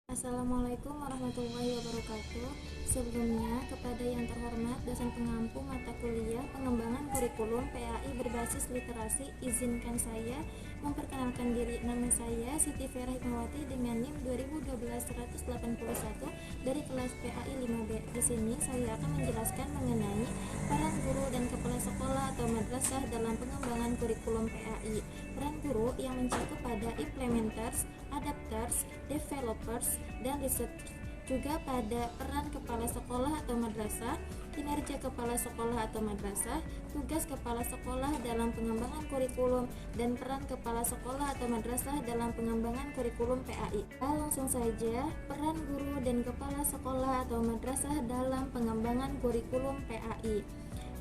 Assalamualaikum warahmatullahi wabarakatuh. Sebelumnya, kepada yang terhormat dosen pengampu mata kuliah pengembangan kurikulum PAI berbasis literasi, izinkan saya memperkenalkan diri. Nama saya Siti Vera Hikmawati dengan NIM 2012-181 dari kelas PAI 5B. Di sini saya akan menjelaskan mengenai peran guru dan kepala sekolah atau madrasah dalam pengembangan kurikulum PAI. Peran guru yang mencakup pada implementers, adapters, developers, dan research. Juga pada peran kepala sekolah atau madrasah, kinerja kepala sekolah atau madrasah, tugas kepala sekolah dalam pengembangan kurikulum, dan peran kepala sekolah atau madrasah dalam pengembangan kurikulum PAI. Langsung saja, peran guru dan kepala sekolah atau madrasah dalam pengembangan kurikulum PAI.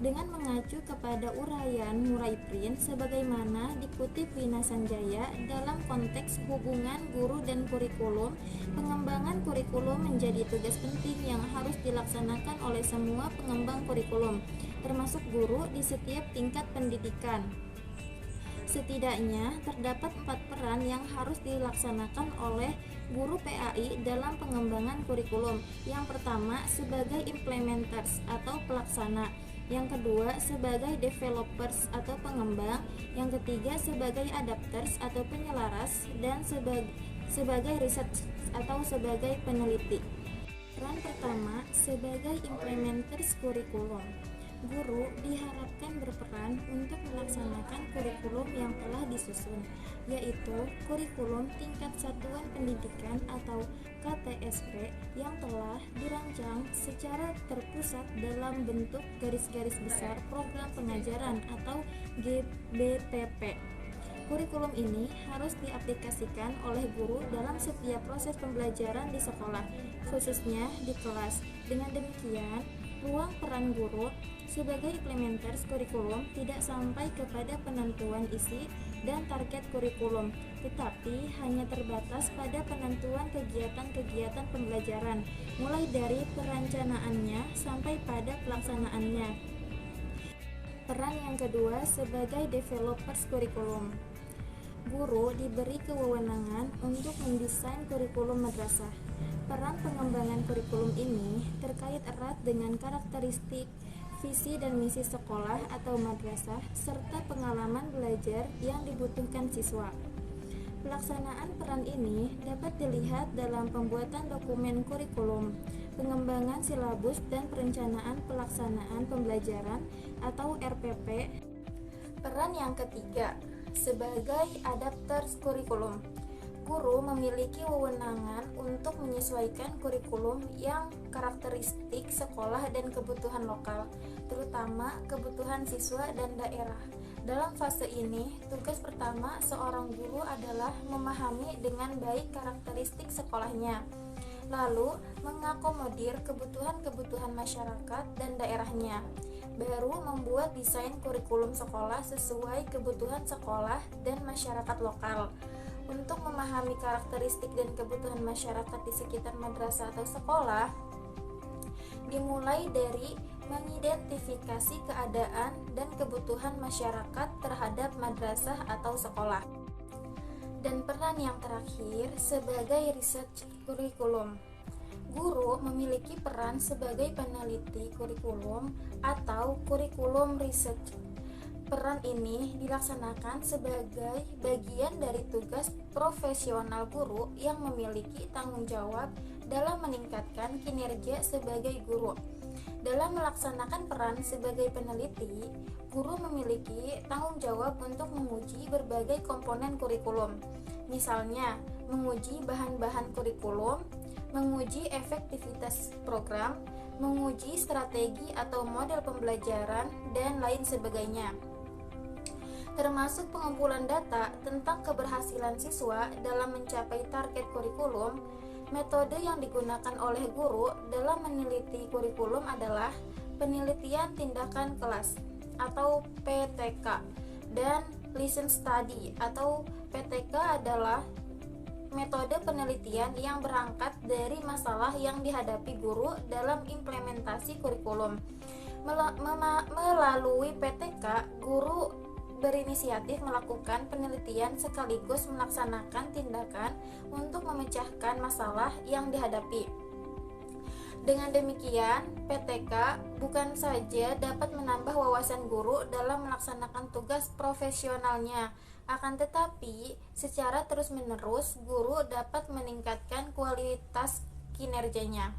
Dengan mengacu kepada uraian Murai Print sebagaimana dikutip Wina Sanjaya dalam konteks hubungan guru dan kurikulum, pengembangan kurikulum menjadi tugas penting yang harus dilaksanakan oleh semua pengembang kurikulum, termasuk guru di setiap tingkat pendidikan. Setidaknya terdapat 4 peran yang harus dilaksanakan oleh guru PAI dalam pengembangan kurikulum. Yang pertama, sebagai implementers atau pelaksana. Yang kedua, sebagai developers atau pengembang. Yang ketiga, sebagai adapters atau penyelaras. Dan sebagai research atau sebagai peneliti. Peran pertama, sebagai implementers kurikulum. Guru diharapkan berperan untuk melaksanakan kurikulum yang telah disusun, yaitu kurikulum tingkat satuan pendidikan atau KTSP yang telah dirancang secara terpusat dalam bentuk garis-garis besar program pengajaran atau GBPP. Kurikulum ini harus diaplikasikan oleh guru dalam setiap proses pembelajaran di sekolah, khususnya di kelas. Dengan demikian, ruang peran guru sebagai implementers kurikulum tidak sampai kepada penentuan isi dan target kurikulum, tetapi hanya terbatas pada penentuan kegiatan-kegiatan pembelajaran, mulai dari perencanaannya sampai pada pelaksanaannya. Peran yang kedua, sebagai developers kurikulum. Guru diberi kewenangan untuk mendesain kurikulum madrasah. Peran pengembangan kurikulum ini terkait erat dengan karakteristik, visi dan misi sekolah atau madrasah, serta pengalaman belajar yang dibutuhkan siswa. Pelaksanaan peran ini dapat dilihat dalam pembuatan dokumen kurikulum, pengembangan silabus dan perencanaan pelaksanaan pembelajaran atau RPP. Peran yang ketiga, sebagai adapters kurikulum. Guru memiliki wewenangan untuk menyesuaikan kurikulum yang karakteristik sekolah dan kebutuhan lokal, terutama kebutuhan siswa dan daerah. Dalam fase ini, tugas pertama seorang guru adalah memahami dengan baik karakteristik sekolahnya, lalu mengakomodir kebutuhan-kebutuhan masyarakat dan daerahnya, baru membuat desain kurikulum sekolah sesuai kebutuhan sekolah dan masyarakat lokal. Untuk memahami karakteristik dan kebutuhan masyarakat di sekitar madrasah atau sekolah, dimulai dari mengidentifikasi keadaan dan kebutuhan masyarakat terhadap madrasah atau sekolah. Dan peran yang terakhir, sebagai research kurikulum. Guru memiliki peran sebagai peneliti kurikulum atau kurikulum research. Peran ini dilaksanakan sebagai bagian dari tugas profesional guru yang memiliki tanggung jawab dalam meningkatkan kinerja sebagai guru. Dalam melaksanakan peran sebagai peneliti, guru memiliki tanggung jawab untuk menguji berbagai komponen kurikulum. Misalnya, menguji bahan-bahan kurikulum, menguji efektivitas program, menguji strategi atau model pembelajaran, dan lain sebagainya. Termasuk pengumpulan data tentang keberhasilan siswa dalam mencapai target kurikulum. Metode yang digunakan oleh guru dalam meneliti kurikulum adalah penelitian tindakan kelas atau PTK dan listen study atau PTK adalah metode penelitian yang berangkat dari masalah yang dihadapi guru dalam implementasi kurikulum. Melalui PTK, guru berinisiatif melakukan penelitian sekaligus melaksanakan tindakan untuk memecahkan masalah yang dihadapi. Dengan demikian, PTK bukan saja dapat menambah wawasan guru dalam melaksanakan tugas profesionalnya, akan tetapi secara terus-menerus guru dapat meningkatkan kualitas kinerjanya.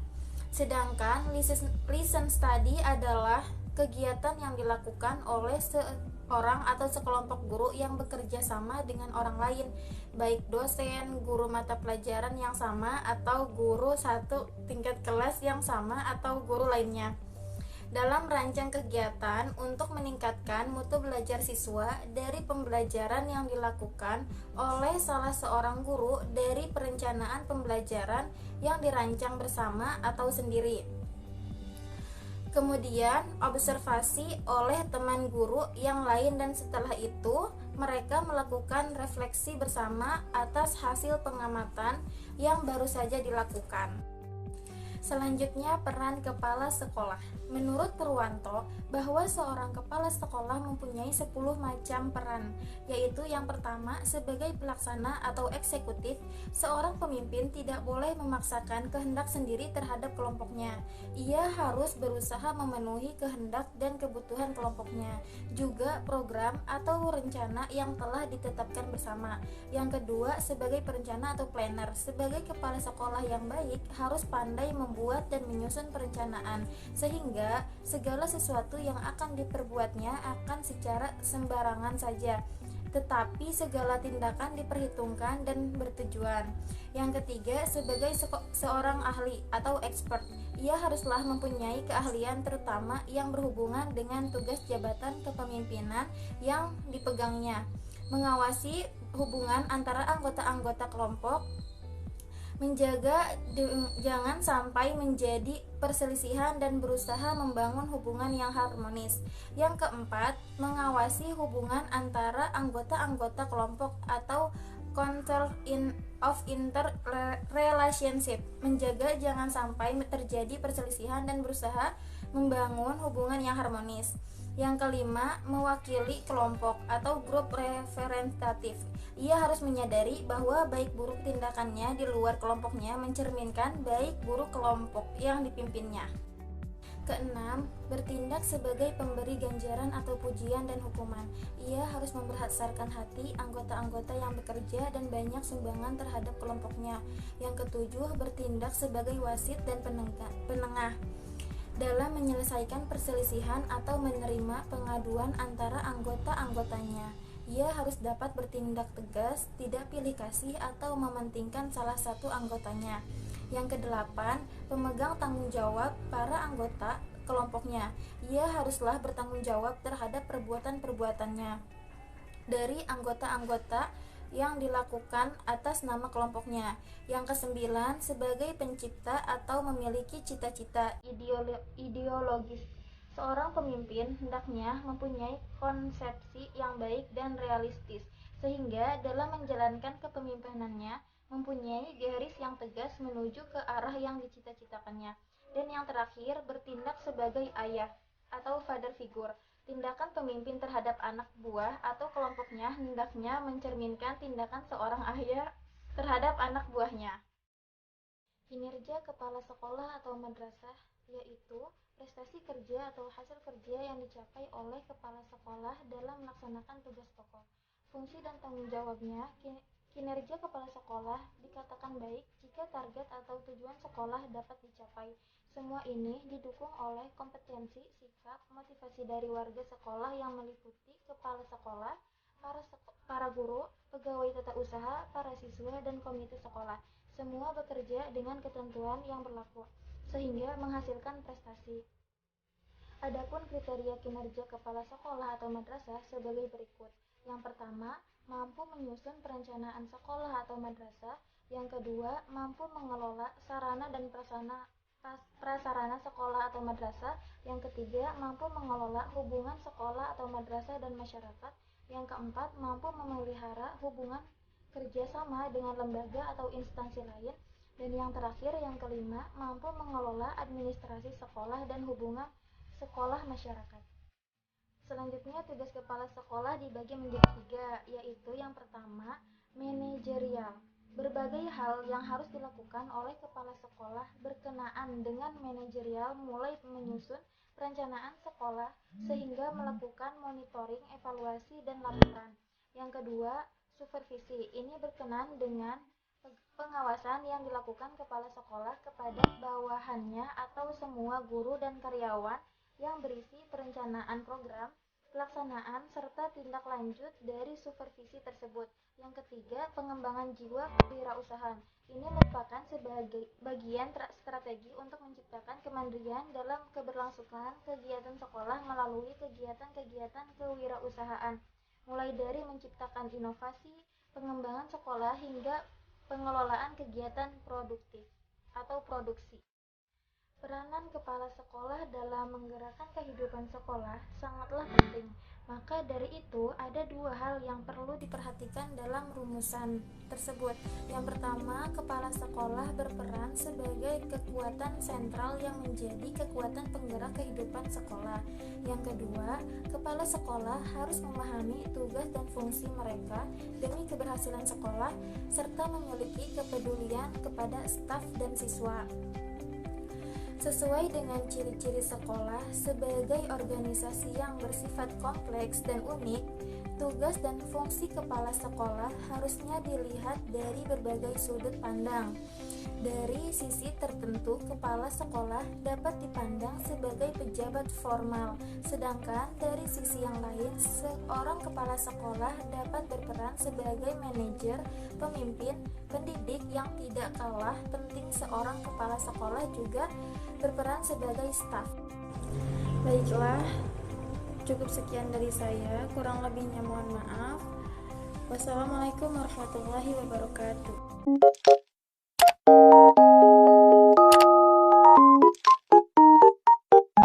Sedangkan listen study adalah kegiatan yang dilakukan oleh seorang atau sekelompok guru yang bekerja sama dengan orang lain, baik dosen, guru mata pelajaran yang sama, atau guru satu tingkat kelas yang sama, atau guru lainnya, dalam merancang kegiatan untuk meningkatkan mutu belajar siswa dari pembelajaran yang dilakukan oleh salah seorang guru dari perencanaan pembelajaran yang dirancang bersama atau sendiri. Kemudian observasi oleh teman guru yang lain, dan setelah itu mereka melakukan refleksi bersama atas hasil pengamatan yang baru saja dilakukan. Selanjutnya, peran kepala sekolah. Menurut Purwanto, bahwa seorang kepala sekolah mempunyai 10 macam peran, yaitu yang pertama, sebagai pelaksana atau eksekutif, seorang pemimpin tidak boleh memaksakan kehendak sendiri terhadap kelompoknya. Ia harus berusaha memenuhi kehendak dan kebutuhan kelompoknya, juga program atau rencana yang telah ditetapkan bersama. Yang kedua, sebagai perencana atau planner, sebagai kepala sekolah yang baik harus pandai membuat dan menyusun perencanaan, sehingga segala sesuatu yang akan diperbuatnya akan secara sembarangan saja, tetapi segala tindakan diperhitungkan dan bertujuan. Yang ketiga, sebagai seorang ahli atau expert, ia haruslah mempunyai keahlian terutama yang berhubungan dengan tugas jabatan kepemimpinan yang dipegangnya, mengawasi hubungan antara anggota-anggota kelompok, menjaga jangan sampai menjadi perselisihan dan berusaha membangun hubungan yang harmonis. Yang keempat, mengawasi hubungan antara anggota-anggota kelompok atau control of interrelationship, menjaga jangan sampai terjadi perselisihan dan berusaha membangun hubungan yang harmonis. Yang kelima, mewakili kelompok atau grup representatif. Ia harus menyadari bahwa baik buruk tindakannya di luar kelompoknya mencerminkan baik buruk kelompok yang dipimpinnya. Keenam, bertindak sebagai pemberi ganjaran atau pujian dan hukuman. Ia harus memberhasarkan hati anggota-anggota yang bekerja dan banyak sumbangan terhadap kelompoknya. Yang ketujuh, bertindak sebagai wasit dan penengah dalam menyelesaikan perselisihan atau menerima pengaduan antara anggota-anggotanya. Ia harus dapat bertindak tegas, tidak pilih kasih atau mementingkan salah satu anggotanya. Yang kedelapan, pemegang tanggung jawab para anggota kelompoknya. Ia haruslah bertanggung jawab terhadap perbuatan-perbuatannya dari anggota-anggota yang dilakukan atas nama kelompoknya. Yang kesembilan, sebagai pencipta atau memiliki cita-cita ideologis. Seorang pemimpin hendaknya mempunyai konsepsi yang baik dan realistis, sehingga dalam menjalankan kepemimpinannya mempunyai garis yang tegas menuju ke arah yang dicita-citakannya. Dan yang terakhir, bertindak sebagai ayah atau father figure. Tindakan pemimpin terhadap anak buah atau kelompoknya hendaknya mencerminkan tindakan seorang ayah terhadap anak buahnya. Kinerja kepala sekolah atau madrasah yaitu prestasi kerja atau hasil kerja yang dicapai oleh kepala sekolah dalam melaksanakan tugas pokok. Fungsi dan tanggung jawabnya. Kinerja kepala sekolah dikatakan baik jika target atau tujuan sekolah dapat dicapai. Semua ini didukung oleh kompetensi, sikap, motivasi dari warga sekolah yang meliputi kepala sekolah, para guru, pegawai tata usaha, para siswa, dan komite sekolah. Semua bekerja dengan ketentuan yang berlaku, sehingga menghasilkan prestasi. Adapun kriteria kinerja kepala sekolah atau madrasah sebagai berikut. Yang pertama, mampu menyusun perencanaan sekolah atau madrasah. Yang kedua, mampu mengelola sarana dan prasarana sekolah atau madrasah. Yang ketiga, mampu mengelola hubungan sekolah atau madrasah dan masyarakat. Yang keempat, mampu memelihara hubungan kerjasama dengan lembaga atau instansi lain, dan yang terakhir, yang kelima, mampu mengelola administrasi sekolah dan hubungan sekolah masyarakat. Selanjutnya, tugas kepala sekolah dibagi menjadi 3, yaitu yang pertama, manajerial. Berbagai hal yang harus dilakukan oleh kepala sekolah berkenaan dengan manajerial, mulai menyusun perencanaan sekolah sehingga melakukan monitoring, evaluasi, dan laporan. Yang kedua, supervisi. Ini berkenaan dengan pengawasan yang dilakukan kepala sekolah kepada bawahannya atau semua guru dan karyawan yang berisi perencanaan program, pelaksanaan, serta tindak lanjut dari supervisi tersebut. Yang ketiga, pengembangan jiwa kewirausahaan. Ini merupakan sebagai bagian strategi untuk menciptakan kemandirian dalam keberlangsungan kegiatan sekolah melalui kegiatan-kegiatan kewirausahaan, mulai dari menciptakan inovasi, pengembangan sekolah, hingga pengelolaan kegiatan produktif atau produksi. Peranan kepala sekolah dalam menggerakkan kehidupan sekolah sangatlah penting. Maka dari itu, ada 2 hal yang perlu diperhatikan dalam rumusan tersebut. Yang pertama, kepala sekolah berperan sebagai kekuatan sentral yang menjadi kekuatan penggerak kehidupan sekolah. Yang kedua, kepala sekolah harus memahami tugas dan fungsi mereka demi keberhasilan sekolah, serta memiliki kepedulian kepada staf dan siswa. Sesuai dengan ciri-ciri sekolah sebagai organisasi yang bersifat kompleks dan unik, tugas dan fungsi kepala sekolah harusnya dilihat dari berbagai sudut pandang. Dari sisi tertentu, kepala sekolah dapat dipandang sebagai pejabat formal, sedangkan dari sisi yang lain, seorang kepala sekolah dapat berperan sebagai manajer, pemimpin, pendidik. Yang tidak kalah penting, seorang kepala sekolah juga berperan sebagai staf. Baiklah, cukup sekian dari saya, kurang lebihnya mohon maaf. Wassalamualaikum warahmatullahi wabarakatuh.